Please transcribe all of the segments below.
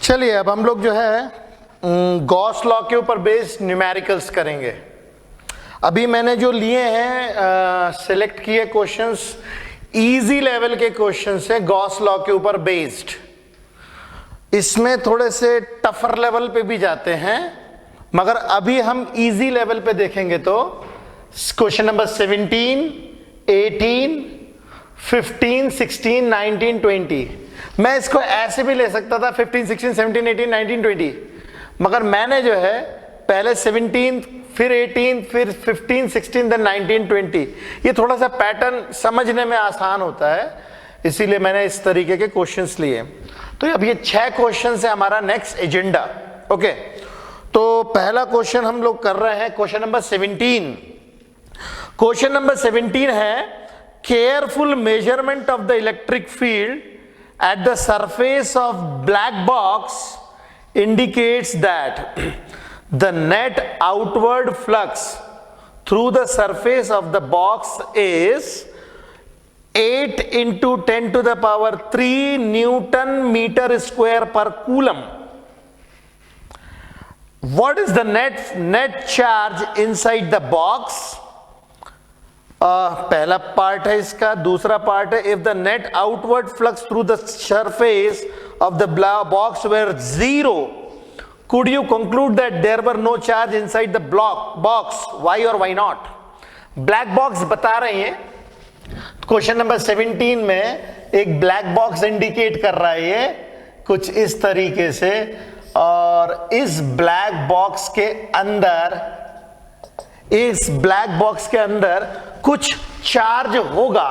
चलिए अब हम लोग जो है गॉस लॉ के ऊपर बेस्ड न्यूमेरिकल्स करेंगे। अभी मैंने जो लिए हैं सिलेक्ट किए क्वेश्चंस इजी लेवल के क्वेश्चंस हैं गॉस लॉ के ऊपर बेस्ड। इसमें थोड़े से टफर लेवल पे भी जाते हैं, मगर अभी हम इजी लेवल पे देखेंगे। तो क्वेश्चन नंबर 17, 18, 15, 16, 19, 20। मैं इसको ऐसे भी ले सकता था 15, 16, 17, 18, 19, 20, मगर मैंने जो है पहले 17, फिर 18, फिर 15, 16, देन 19, 20। ये थोड़ा सा पैटर्न समझने में आसान होता है, इसीलिए मैंने इस तरीके के क्वेश्चंस लिए। तो अब ये 6 क्वेश्चंस है हमारा नेक्स्ट एजेंडा। ओके, तो पहला क्वेश्चन हम लोग कर रहे हैं क्वेश्चन नंबर 17। क्वेश्चन नंबर 17 है careful measurement of the electric field at the surface of black box indicates that the net outward flux through the surface of the box is 8 into 10 to the power 3 Newton meter square per coulomb. What is the net charge inside the box? पहला part है इसका। दूसरा part है if the net outward flux through the surface of the box were 0 could you conclude that there were no charge inside the box, why और why not. Black box बता रहे हैं। Question number 17 में एक black box indicate कर रहा है ये कुछ इस तरीके से, और इस ब्लैक बॉक्स के अंदर कुछ चार्ज होगा,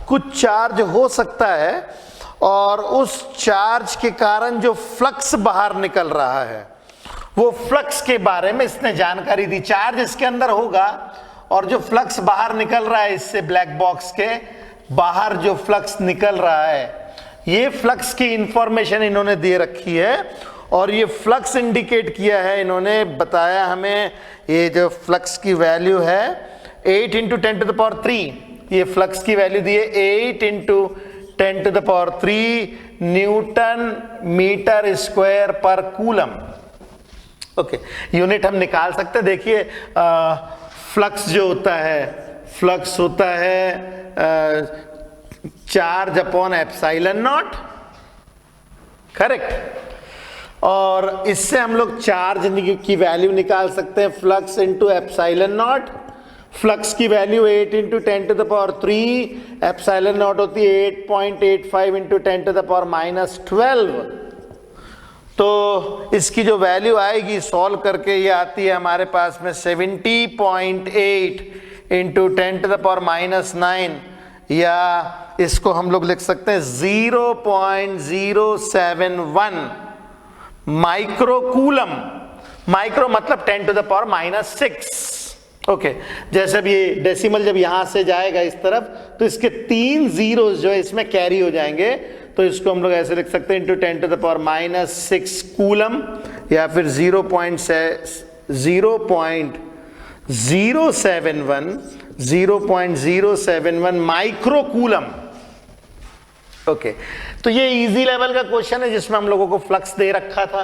कुछ चार्ज हो सकता है, और उस चार्ज के कारण जो फ्लक्स बाहर निकल रहा है वो फ्लक्स के बारे में इसने जानकारी दी। चार्ज इसके अंदर होगा और जो फ्लक्स बाहर निकल रहा है इससे ब्लैक बॉक्स के बाहर जो फ्लक्स निकल रहा है, ये फ्लक्स की इंफॉर्मेशन इन्होंने दे रखी है। और ये फ्लक्स इंडिकेट किया है, इन्होंने बताया हमें ये जो फ्लक्स की वैल्यू है 8 इंटू 10 टू द पावर 3, ये फ्लक्स की वैल्यू दी है 8 into 10 to the power 3 newton metre square पर कूलम। ओके, यूनिट हम निकाल सकते हैं। देखिए फ्लक्स जो होता है, फ्लक्स होता है charge upon epsilon not, correct. और इससे हम लोग चार्ज की वैल्यू निकाल सकते हैं, flux into epsilon naught. Flux की value 8 into 10 to the power 3, epsilon naught होती है 8.85 इंटू 10 टू द पावर -12। तो इसकी जो वैल्यू आएगी सॉल्व करके ये आती है हमारे पास में 70.8 इंटू 10 टू द पावर -9, या इसको हम लोग लिख सकते हैं 0.071 माइक्रोकूलम। माइक्रो मतलब 10 टू द पावर -6। ओके, जैसे भी ये डेसिमल जब यहां से जाएगा इस तरफ तो इसके 3 जीरो जो है इसमें कैरी हो जाएंगे, तो इसको हम लोग ऐसे लिख सकते हैं into 10 to the power -6 coulomb, या फिर 0.071 माइक्रोकूलम। ओके, तो ये इजी लेवल का क्वेश्चन है जिसमें हम लोगों को फ्लक्स दे रखा था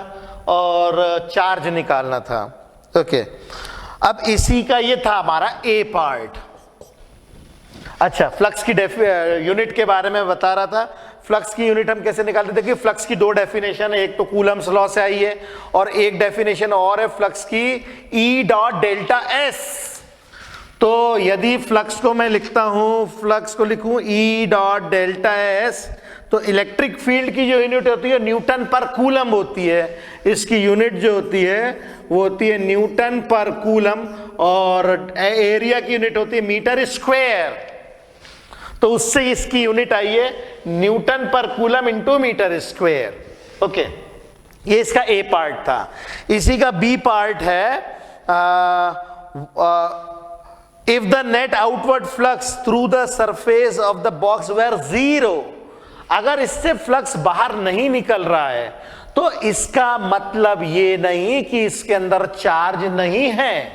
और चार्ज निकालना था। ओके, अब इसी का ये था हमारा ए पार्ट। अच्छा, फ्लक्स की यूनिट के बारे में बता रहा था। फ्लक्स की यूनिट हम कैसे निकालते थे कि फ्लक्स की 2 डेफिनेशन है, एक तो कूलम्स लॉ से आई है और एक डेफिनेशन और है फ्लक्स की ई डॉट डेल्टा एस। तो यदि फ्लक्स को मैं लिखता हूं, फ्लक्स को लिखूं ई डॉट डेल्टा एस, तो इलेक्ट्रिक फील्ड की जो यूनिट होती है न्यूटन पर कूलम होती है। इसकी यूनिट जो होती है वो होती है न्यूटन पर कूलम, और एरिया की यूनिट होती है मीटर स्क्वायर। तो उससे इसकी यूनिट आई है न्यूटन पर coulomb into metre square. Okay, ये इसका ए पार्ट था। इसी का बी पार्ट है if the net outward flux through the surface of the box were 0, अगर इससे फ्लक्स बाहर नहीं निकल रहा है तो इसका मतलब ये नहीं कि इसके अंदर चार्ज नहीं है।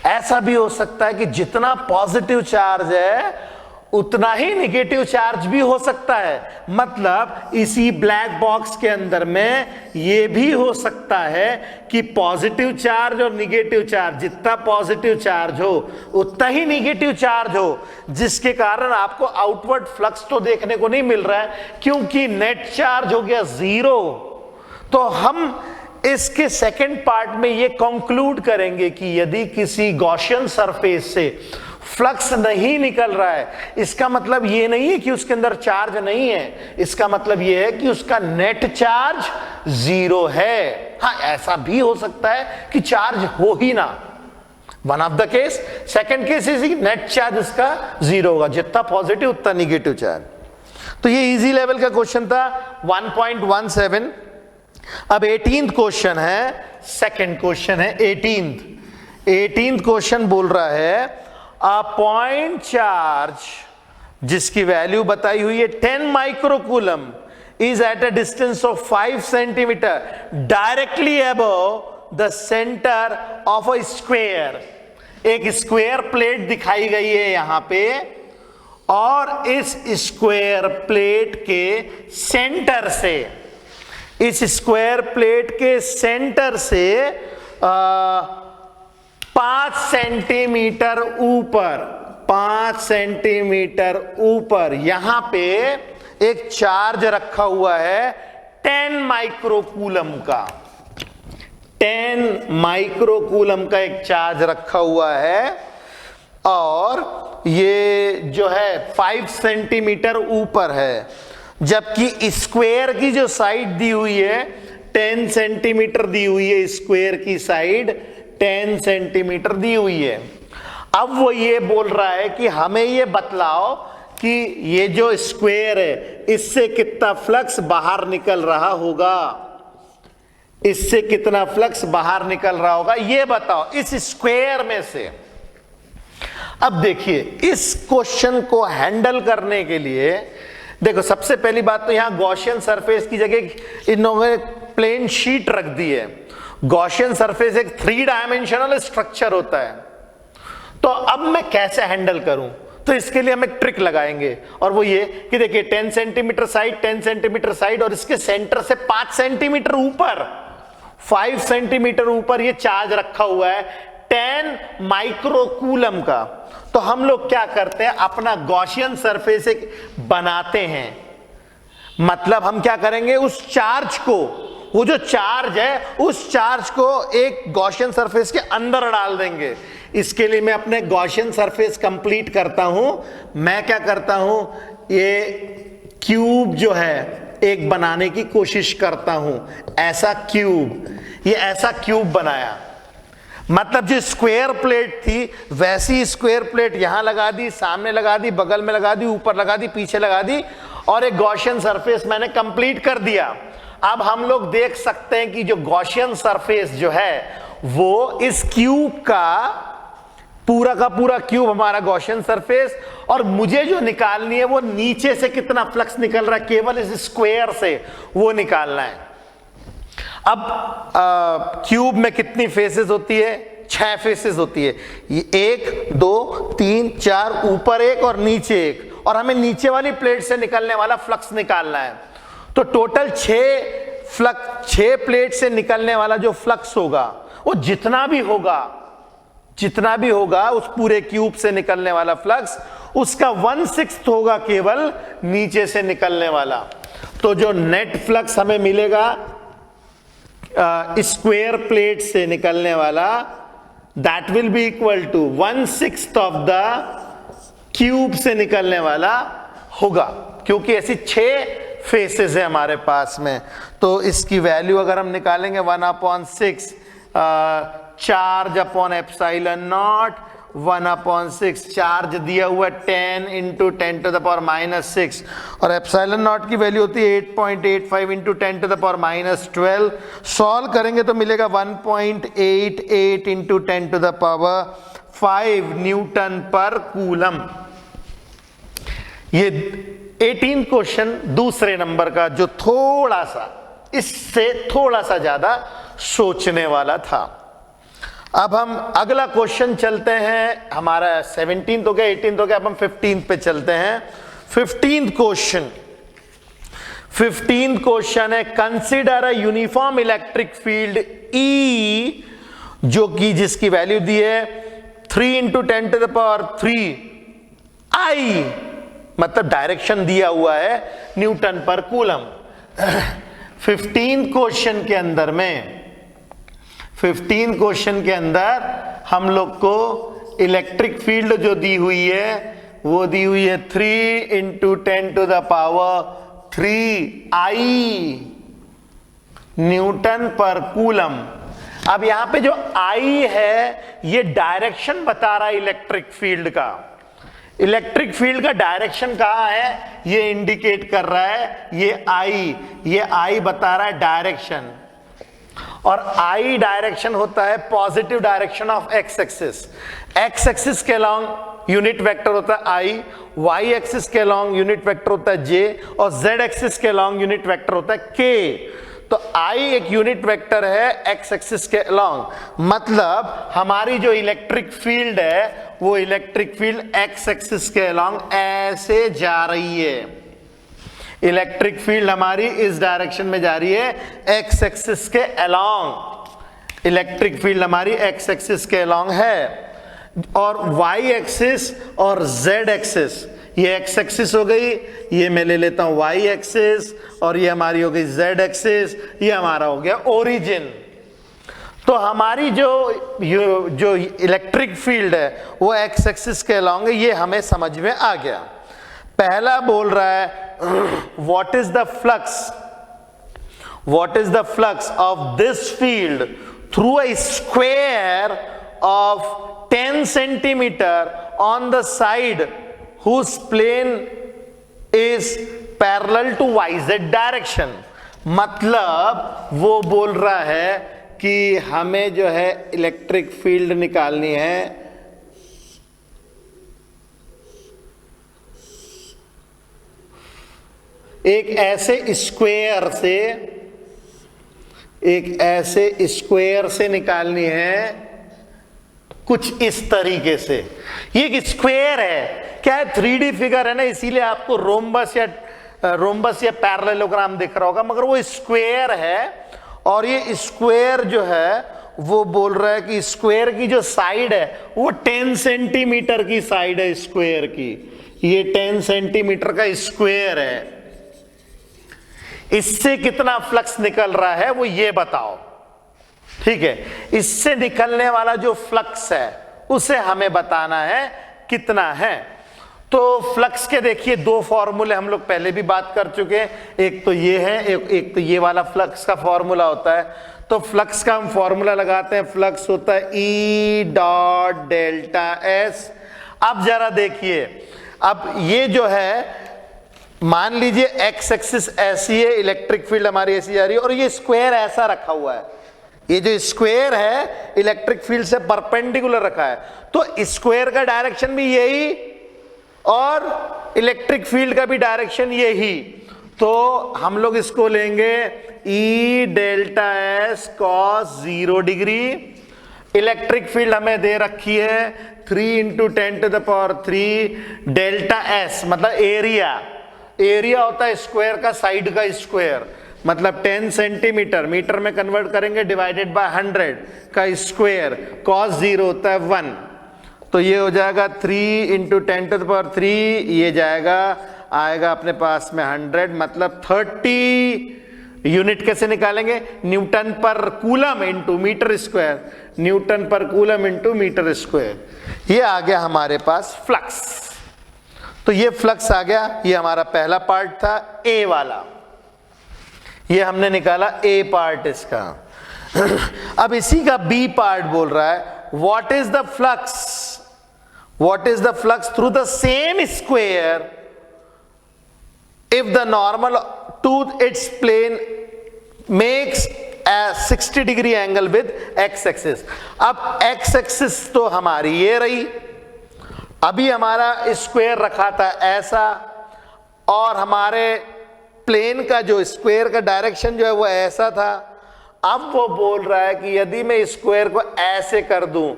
ऐसा भी हो सकता है कि जितना पॉजिटिव चार्ज है उतना ही निगेटिव चार्ज भी हो सकता है। मतलब इसी ब्लैक बॉक्स के अंदर में ये भी हो सकता है कि पॉजिटिव चार्ज और निगेटिव चार्ज, जितना पॉजिटिव चार्ज हो उतना ही निगेटिव चार्ज हो, जिसके कारण आपको आउटवर्ड फ्लक्स तो देखने को नहीं मिल रहा है, क्योंकि नेट चार्ज हो गया 0। तो हम इसके सेकंड पार्ट में ये कंक्लूड करेंगे कि यदि किसी गॉसियन सरफेस से फ्लक्स नहीं निकल रहा है, इसका मतलब ये नहीं है कि उसके अंदर चार्ज नहीं है, इसका मतलब ये है कि उसका नेट चार्ज 0 है। हाँ, ऐसा भी हो सकता है कि चार्ज हो ही ना, one of the case. Second case is net charge इसका 0 होगा, जितना पॉजिटिव उतना निगेटिव चार्ज। तो ये इजी लेवल का क्वेश्चन था 1.17। अब 18th क्वेश्चन है, सेकंड क्वेश्चन है 18th क्वेश्चन बोल रहा है अ पॉइंट चार्ज जिसकी वैल्यू बताई हुई है 10 microcoulomb is at a distance of 5 centimetre directly above the centre of a square. एक स्क्वायर प्लेट दिखाई गई है यहां पे, और इस स्क्वायर प्लेट के सेंटर से, इस स्क्वायर प्लेट के सेंटर से 5 सेंटीमीटर ऊपर, 5 सेंटीमीटर ऊपर यहां पे एक चार्ज रखा हुआ है 10 माइक्रोकूलम का, 10 माइक्रोकूलम का एक चार्ज रखा हुआ है, और ये जो है 5 सेंटीमीटर ऊपर है, जबकि स्क्वायर की जो साइड दी हुई है 10 सेंटीमीटर दी हुई है, स्क्वायर की साइड 10 सेंटीमीटर दी हुई है। अब वो ये बोल रहा है कि हमें ये बतलाओ कि ये जो स्क्वायर है इससे कितना फ्लक्स बाहर निकल रहा होगा, इससे कितना फ्लक्स बाहर निकल रहा होगा, ये बताओ इस स्क्वायर में से। अब देखिए, इस क्वेश्चन को हैंडल करने के लिए देखो, सबसे पहली बात तो यहां गॉसियन सरफेस की जगह इन लोगों ने प्लेन शीट रख दी है। गॉसियन सरफेस एक 3 डायमेंशनल स्ट्रक्चर होता है। तो अब मैं कैसे हैंडल करूं? तो इसके लिए हम एक ट्रिक लगाएंगे, और वो ये कि देखिए 10 सेंटीमीटर साइड, 10 सेंटीमीटर साइड, और इसके सेंटर से 5 सेंटीमीटर ऊपर, 5 सेंटीमीटर ऊपर ये चार्ज रखा हुआ है 10 माइक्रोकूलम का। तो हम लोग क्या करते हैं, अपना गॉसियन सरफेस एक बनाते हैं। मतलब हम क्या करेंगे, उस चार्ज को, वो जो चार्ज है उस चार्ज को एक गॉसियन सरफेस के अंदर डाल देंगे। इसके लिए मैं अपने गॉसियन सरफेस कंप्लीट करता हूं। मैं क्या करता हूं, ये क्यूब जो है एक बनाने की कोशिश करता हूं, ऐसा क्यूब, ये ऐसा क्यूब बनाया। मतलब जो स्क्वायर प्लेट थी वैसी स्क्वायर प्लेट यहां लगा दी, सामने लगा दी, बगल में लगा दी, ऊपर लगा दी, पीछे लगा दी, और एक गॉसियन सरफेस मैंने कंप्लीट कर दिया। अब हम लोग देख सकते हैं कि जो गॉसियन सरफेस जो है वो इस क्यूब का पूरा क्यूब हमारा गॉसियन सरफेस, और मुझे जो निकालनी है वो नीचे से कितना फ्लक्स निकल रहा है केवल इस स्क्वायर से, वो निकालना है। अब क्यूब में कितनी फेसेस होती है? 6 फेसेस होती है। ये 1 2 3 4, ऊपर एक और नीचे एक, और हमें नीचे वाली प्लेट से निकलने वाला फ्लक्स निकालना है। तो टोटल 6 प्लेट से निकलने वाला जो फ्लक्स होगा, वो जितना भी होगा उस पूरे क्यूब से निकलने वाला फ्लक्स, उसका 1/6 होगा केवल नीचे से निकलने वाला। तो जो नेट फ्लक्स हमें मिलेगा स्क्वायर प्लेट से निकलने वाला, that will be equal to 1/6 of the cube से निकलने वाला होगा, क्योंकि ऐसी 6 फेसेस है हमारे पास में। तो इसकी वैल्यू अगर हम निकालेंगे 1/6 charge upon epsilon not, 1/6 charge दिया हुआ 10 इंटू 10 टू द पावर -6, और एप्सिलॉन नॉट की वैल्यू होती है 8.85 into 10 to the power -12। Solve करेंगे तो मिलेगा 1.88 into 10 to the power 5 newton पर कूलम। ये 18 क्वेश्चन दूसरे नंबर का, जो थोड़ा सा इससे थोड़ा सा ज्यादा सोचने वाला था। अब हम अगला क्वेश्चन चलते हैं, हमारा 17 हो गया, 18 हो गया, अब हम 15 पे चलते हैं। 15 क्वेश्चन है, consider a uniform electric field E, जो कि जिसकी वैल्यू दी है 3 × 10⁻³ I, मतलब डायरेक्शन दिया हुआ है न्यूटन पर कूलम। 15 क्वेश्चन के अंदर हम लोग को इलेक्ट्रिक फील्ड जो दी हुई है वो दी हुई है 3 × 10⁻³ I न्यूटन पर कूलम। अब यहां पे जो I है ये डायरेक्शन बता रहा है इलेक्ट्रिक फील्ड का। इलेक्ट्रिक फील्ड का डायरेक्शन कहां है ये इंडिकेट कर रहा है, ये I बता रहा है डायरेक्शन। और I डायरेक्शन होता है positive direction of x axis. X axis के अलॉन्ग यूनिट वेक्टर होता है I, वाई एक्सिस के अलॉन्ग यूनिट वेक्टर होता है J, और Z एक्सिस के अलॉन्ग यूनिट वेक्टर होता है K। तो I एक यूनिट वेक्टर है एक्स एक्सिस के अलॉन्ग, मतलब हमारी जो इलेक्ट्रिक फील्ड है वो इलेक्ट्रिक फील्ड एक्स एक्सिस के अलॉन्ग ऐसे जा रही है। इलेक्ट्रिक फील्ड हमारी इस डायरेक्शन में जा रही है एक्स एक्सिस के अलॉन्ग। इलेक्ट्रिक फील्ड हमारी एक्स एक्सिस के अलॉन्ग है, और वाई एक्सिस और जेड एक्सिस, ये एक्स एक्सिस हो गई, ये मैं ले लेता हूं वाई एक्सिस, और ये हमारी हो गई जेड एक्सिस, ये हमारा हो गया ओरिजिन। तो हमारी जो इलेक्ट्रिक फील्ड है वो एक्स एक्सिस के अलॉन्ग है, ये हमें समझ में आ गया। पहला बोल रहा है what is the flux of this field through a square of 10 centimetre on the side whose plane is parallel to YZ direction। मतलब वो बोल रहा है कि हमें जो है इलेक्ट्रिक फील्ड निकालनी है एक ऐसे स्क्वायर से निकालनी है कुछ इस तरीके से। ये एक स्क्वायर है, क्या है 3D फिगर है ना, इसीलिए आपको रोम्बस या पैरेललोग्राम दिख रहा होगा, मगर वो स्क्वायर है। और ये स्क्वायर जो है वो बोल रहा है कि स्क्वायर की जो साइड है वो 10 सेंटीमीटर की साइड है स्क्वायर की, ये 10 सेंटीमीटर का स्क्वायर है। इससे कितना फ्लक्स निकल रहा है वो ये बताओ, ठीक है। इससे निकलने वाला जो फ्लक्स है उसे हमें बताना है कितना है। तो फ्लक्स के देखिए दो फॉर्मूले हम लोग पहले भी बात कर चुके हैं, एक तो ये है, एक तो ये वाला फ्लक्स का फॉर्मूला होता है। तो फ्लक्स का हम फॉर्मूला लगाते हैं, फ्लक्स होता है E डॉट डेल्टा S। अब जरा देखिए, अब ये जो है मान लीजिए एक्स एक्सिस ऐसी है, इलेक्ट्रिक फील्ड हमारी ऐसी जा रही है, और ये स्क्वायर ऐसा रखा हुआ है, ये जो स्क्वायर है इलेक्ट्रिक फील्ड से परपेंडिकुलर रखा है, तो स्क्वायर का डायरेक्शन भी यही और इलेक्ट्रिक फील्ड का भी डायरेक्शन यही। तो हम लोग इसको लेंगे E delta S cos 0 degree. Electric field हमें दे रखी है 3 × 10⁻³ डेल्टा S, मतलब एरिया होता है स्क्वायर का साइड का स्क्वायर, मतलब 10 सेंटीमीटर, मीटर में कन्वर्ट करेंगे डिवाइडेड बाय 100 का स्क्वायर, cos 0 होता है 1। तो ये हो जाएगा 3 × 10⁻³, ये आएगा अपने पास में 100, मतलब 30 यूनिट कैसे निकालेंगे, न्यूटन पर coulomb into metre square, newton पर कूलम इंटू मीटर स्क्वायर। ये आ गया हमारे पास फ्लक्स। तो ये फ्लक्स आ गया, ये हमारा पहला पार्ट था ए वाला, ये हमने निकाला ए पार्ट इसका। अब इसी का बी पार्ट बोल रहा है what is the flux through the same square if the normal to its plane makes a 60 degree angle with x axis। अब x axis तो हमारी ये रही, अभी हमारा स्क्वायर रखा था ऐसा, और हमारे प्लेन का जो स्क्वायर का डायरेक्शन जो है वो ऐसा था। अब वो बोल रहा है कि यदि मैं स्क्वायर को ऐसे कर दूं,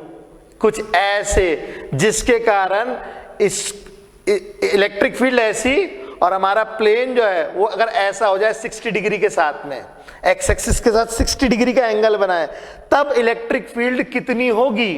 कुछ ऐसे, जिसके कारण इस इलेक्ट्रिक फील्ड ऐसी और हमारा प्लेन जो है वो अगर ऐसा हो जाए 60 डिग्री के साथ में, एक्स एक्सिस के साथ 60 डिग्री का एंगल बनाए, तब इलेक्ट्रिक फील्ड कितनी होगी?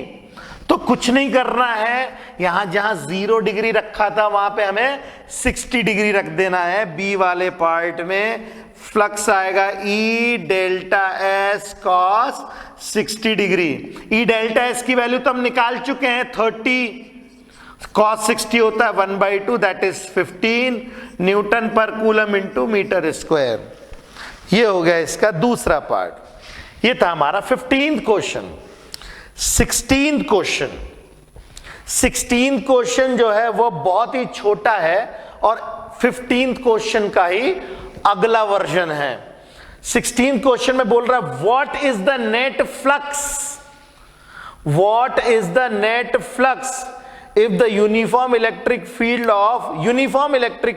तो कुछ नहीं करना है, यहां जहां 0 डिग्री रखा था वहां पे हमें 60 डिग्री रख देना है। बी वाले पार्ट में फ्लक्स आएगा ई डेल्टा एस कॉस 60 डिग्री। ई डेल्टा एस की वैल्यू तो हम निकाल चुके हैं, 30 cos 60 होता है 1/2, दैट इज 15 न्यूटन पर कूलम इंटू मीटर स्क्वायर। ये हो गया इसका दूसरा पार्ट। ये था हमारा 15th question. 16th question, 16th question जो है वो बहुत ही छोटा है और 15th क्वेश्चन का ही अगला वर्जन है। 16th क्वेश्चन में बोल रहा है what is the net flux, what is the net flux if the uniform electric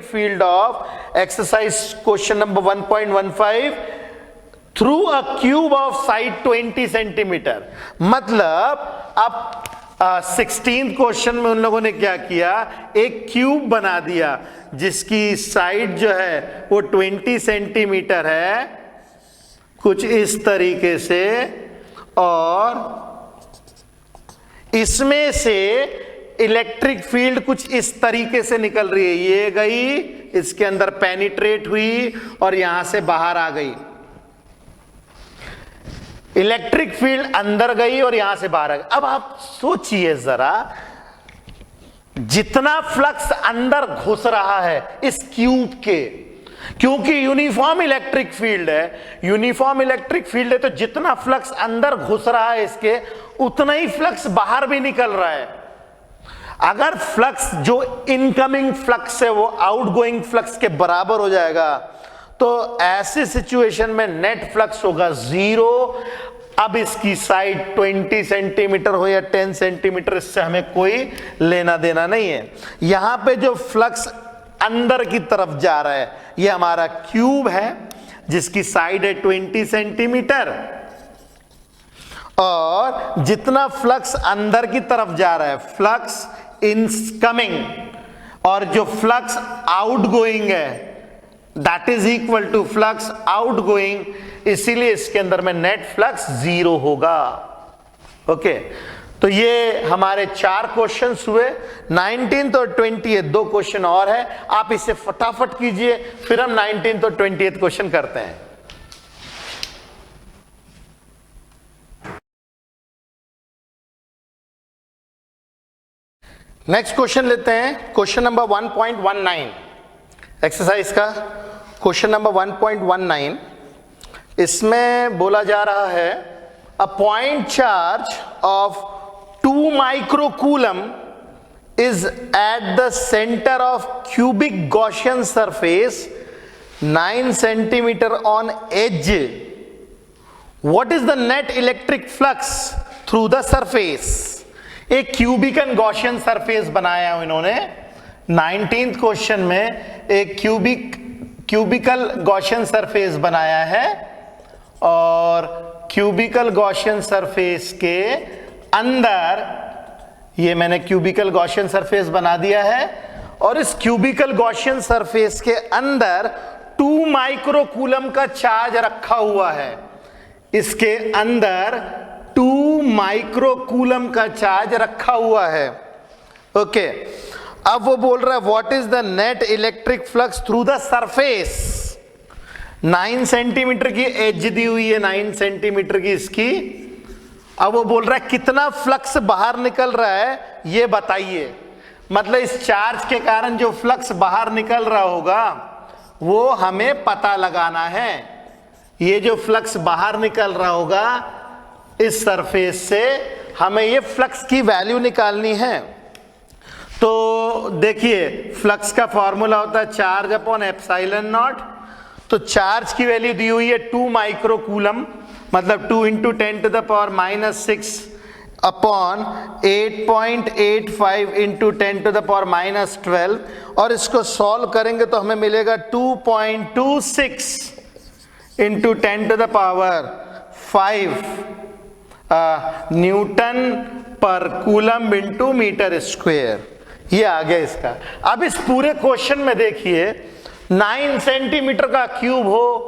field of exercise question number 1.15 through a cube of side 20 centimeter। मतलब अब 16th क्वेश्चन में उन लोगों ने क्या किया, एक क्यूब बना दिया जिसकी साइड जो है वो 20 सेंटीमीटर है, कुछ इस तरीके से, और इसमें से इलेक्ट्रिक फील्ड कुछ इस तरीके से निकल रही है। ये गई, इसके अंदर पेनिट्रेट हुई और यहां से बाहर आ गई। इलेक्ट्रिक फील्ड अंदर गई और यहां से बाहर आ गई। अब आप सोचिए जरा, जितना फ्लक्स अंदर घुस रहा है इस क्यूब के, क्योंकि यूनिफॉर्म इलेक्ट्रिक फील्ड है, यूनिफॉर्म इलेक्ट्रिक फील्ड है, तो जितना फ्लक्स अंदर घुस रहा है इसके, उतना ही फ्लक्स बाहर भी निकल रहा है। अगर फ्लक्स जो इनकमिंग फ्लक्स है वो आउटगोइंग फ्लक्स के बराबर हो जाएगा, तो ऐसी सिचुएशन में नेट फ्लक्स होगा 0। अब इसकी साइड 20 सेंटीमीटर हो या 10 सेंटीमीटर, इससे हमें कोई लेना देना नहीं है। यहां पे जो फ्लक्स अंदर की तरफ जा रहा है, ये हमारा क्यूब है जिसकी साइड है 20 सेंटीमीटर, और जितना फ्लक्स अंदर की तरफ जा रहा है, फ्लक्स इनकमिंग, और जो फ्लक्स आउटगोइंग है that is equal to flux outgoing, इसीलिए इसके अंदर में नेट फ्लक्स 0 होगा। ओके, तो ये हमारे 4 क्वेश्चंस हुए। 19th और 20th 2 क्वेश्चन और है, आप इसे फटाफट कीजिए, फिर हम 19th और 20th क्वेश्चन करते हैं। नेक्स्ट क्वेश्चन लेते हैं, क्वेश्चन नंबर 1.19 एक्सरसाइज का क्वेश्चन नंबर 1.19। इसमें बोला जा रहा है a point charge of 2 microcoulomb is at the centre of cubic Gaussian surface 9 centimetre on edge. What is the net electric flux through the surface. एक cubical Gaussian surface बनाया है इन्होंने। 19th क्वेश्चन में एक क्यूबिकल गॉसियन सरफेस बनाया है, और cubicle Gaussian surface के अंदर, ये मैंने क्यूबिकल गॉसियन सरफेस बना दिया है, और इस क्यूबिकल गॉसियन सरफेस के अंदर 2 माइक्रोकूलम का चार्ज रखा हुआ है। इसके अंदर 2 माइक्रोकूलम का चार्ज रखा हुआ है। ओके, अब वो बोल रहा है what is the net electric flux through the surface. 9 centimetre की एज दी हुई है, 9 सेंटीमीटर की इसकी। अब वो बोल रहा है कितना फ्लक्स बाहर निकल रहा है ये बताइए। मतलब इस चार्ज के कारण जो फ्लक्स बाहर निकल रहा होगा वो हमें पता लगाना है। ये जो फ्लक्स बाहर निकल रहा होगा इस सरफेस से, हमें ये फ्लक्स की वैल्यू निकालनी है। तो देखिए, फ्लक्स का फॉर्मूला होता है चार्ज अपॉन एप्सिलॉन नॉट। तो चार्ज की वैल्यू दी हुई है 2 माइक्रोकूलम, मतलब 2 × 10⁻⁻6 अपॉन 8.85 × 10⁻⁻12, और इसको सॉल्व करेंगे तो हमें मिलेगा 2.26 × 10⁻⁴ न्यूटन पर कूलम इंटू मीटर स्क्वायर, ये आ गया इसका। अब इस पूरे क्वेश्चन में देखिए 9 सेंटीमीटर का क्यूब हो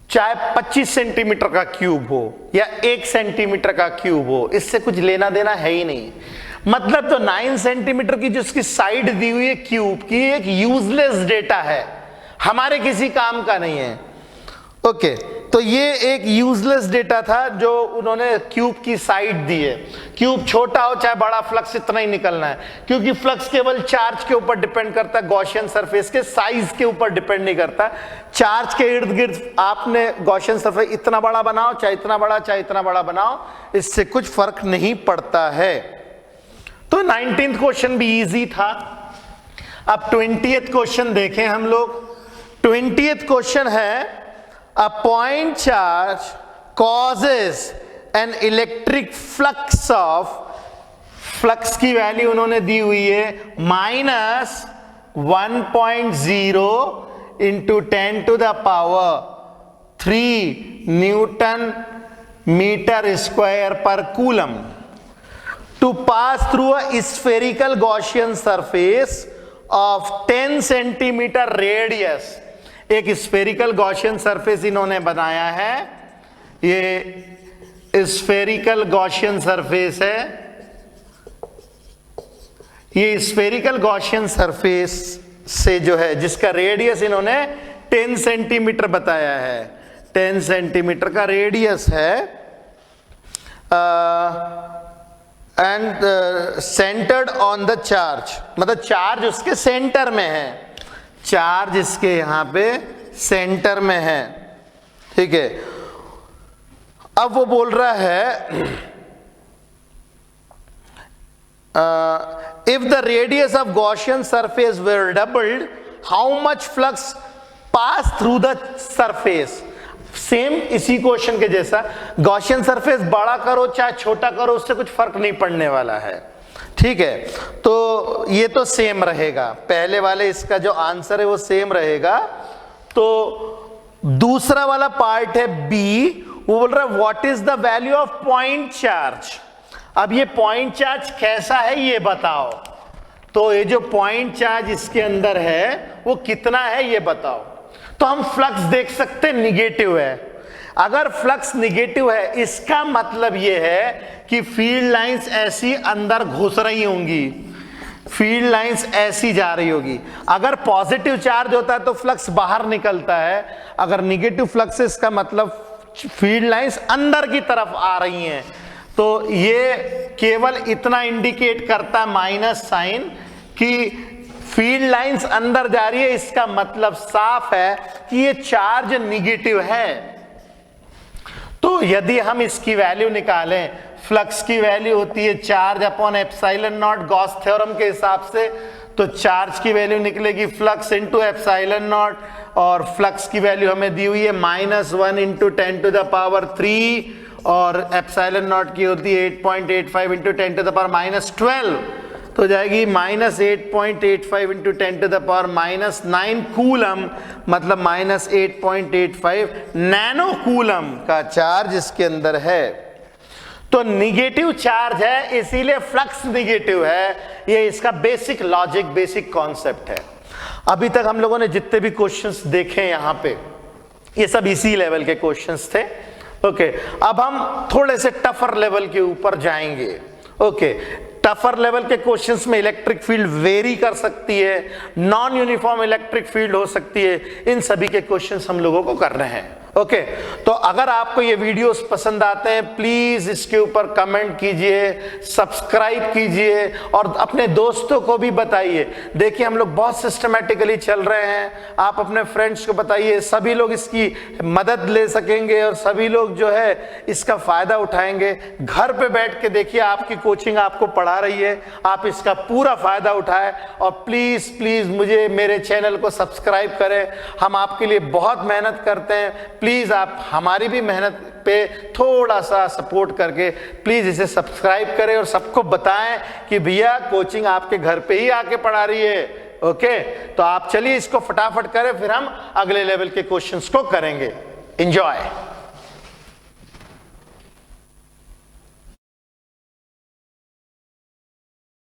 चाहे 25 सेंटीमीटर का क्यूब हो या 1 सेंटीमीटर का क्यूब हो, इससे कुछ लेना देना है ही नहीं। मतलब तो 9 सेंटीमीटर की जो इसकी साइड दी हुई है क्यूब की, एक यूजलेस डेटा है, हमारे किसी काम का नहीं है। ओके, तो ये एक यूजलेस डेटा था जो उन्होंने क्यूब की साइड दी है। क्यूब छोटा हो चाहे बड़ा, फ्लक्स इतना ही निकलना है, क्योंकि फ्लक्स केवल चार्ज के ऊपर डिपेंड करता है, गॉसियन सरफेस के साइज के ऊपर डिपेंड नहीं करता। चार्ज के इर्द गिर्द आपने गॉसियन सरफेस इतना बड़ा बनाओ चाहे इतना बड़ा, चाहे इतना बड़ा बनाओ, इससे कुछ फर्क नहीं पड़ता है। तो 19th क्वेश्चन भी इजी था। अब 20th क्वेश्चन देखें हम लोग। 20th क्वेश्चन है, a point charge causes an electric flux of, flux की वैल्यू उन्होंने दी हुई है -1.0 into 10 to the power 3 newton metre square पर coulomb to pass through a spherical Gaussian surface of 10 centimetre radius. एक स्फेरिकल गॉसियन सरफेस इन्होंने बनाया है, ये स्फेरिकल गॉसियन सरफेस है। ये स्फेरिकल गॉसियन सरफेस से जो है जिसका रेडियस इन्होंने 10 सेंटीमीटर बताया है, 10 सेंटीमीटर का रेडियस है, and centred on the charge, मतलब चार्ज उसके सेंटर में है, चार्ज इसके यहां पे सेंटर में है। ठीक है, अब वो बोल रहा है if the radius of Gaussian surface were doubled how much flux pass through the surface. Same इसी क्वेश्चन के जैसा, गॉसियन सरफेस बड़ा करो चाहे छोटा करो उससे कुछ फर्क नहीं पड़ने वाला है। ठीक है, तो ये तो सेम रहेगा, पहले वाले इसका जो आंसर है वो सेम रहेगा। तो दूसरा वाला पार्ट है बी, वो बोल रहा है what is the value of point charge. अब ये पॉइंट चार्ज कैसा है ये बताओ। तो ये जो पॉइंट चार्ज इसके अंदर है वो कितना है ये बताओ। तो हम फ्लक्स देख सकते निगेटिव है। अगर फ्लक्स निगेटिव है इसका मतलब यह है कि फील्ड लाइंस ऐसी अंदर घुस रही होंगी, फील्ड लाइंस ऐसी जा रही होगी। अगर पॉजिटिव चार्ज होता है तो फ्लक्स बाहर निकलता है, अगर निगेटिव फ्लक्स है इसका मतलब फील्ड लाइंस अंदर की तरफ आ रही हैं। तो ये केवल इतना इंडिकेट करता है माइनस साइन कि फील्ड लाइंस अंदर जा रही है, इसका मतलब साफ है कि ये चार्ज निगेटिव है। तो यदि हम इसकी वैल्यू निकालें, फ्लक्स की वैल्यू होती है charge upon epsilon not Gauss theorem के हिसाब से, तो चार्ज की वैल्यू निकलेगी फ्लक्स इंटू एप्सिलॉन नॉट, और फ्लक्स की वैल्यू हमें दी हुई है -1 इंटू 10 to the power 3, और एप्सिलॉन नॉट की होती है 8.85 इंटू 10 to the power -12, तो हो जाएगी -8.85 into 10 to the power -9 coulomb, मतलब -8.85 नैनो कूलम का चार्ज इसके अंदर है। तो निगेटिव चार्ज है इसीलिए फ्लक्स निगेटिव है, ये इसका बेसिक लॉजिक, बेसिक कॉन्सेप्ट है। अभी तक हम लोगों ने जितने भी क्वेश्चंस देखे यहां पे ये सब इसी लेवल के क्वेश्चंस थे। ओके, अब हम थोड़े से टफर लेवल के ऊपर जाएंगे। ओके, टफर लेवल के क्वेश्चंस में इलेक्ट्रिक फील्ड वेरी कर सकती है, नॉन यूनिफॉर्म इलेक्ट्रिक फील्ड हो सकती है, इन सभी के क्वेश्चंस हम लोगों को कर रहे हैं। ओके, तो अगर आपको ये वीडियोस पसंद आते हैं प्लीज इसके ऊपर कमेंट कीजिए, सब्सक्राइब कीजिए और अपने दोस्तों को भी बताइए। देखिए हम लोग बहुत सिस्टमैटिकली चल रहे हैं, आप अपने फ्रेंड्स को बताइए, सभी लोग इसकी मदद ले सकेंगे और सभी लोग जो है इसका फायदा उठाएंगे। घर पे बैठ के देखिए आपकी कोचिंग आपको पढ़ा रही है, आप इसका पूरा फायदा उठाएं और प्लीज प्लीज मुझे मेरे चैनल को सब्सक्राइब करें। हम आपके लिए बहुत मेहनत करते हैं, प्लीज आप हमारी भी मेहनत पे थोड़ा सा सपोर्ट करके प्लीज इसे सब्सक्राइब करें और सबको बताएं कि भैया कोचिंग आपके घर पे ही आके पढ़ा रही है। ओके, तो आप चलिए इसको फटाफट करें, फिर हम अगले लेवल के क्वेश्चंस को करेंगे। एंजॉय।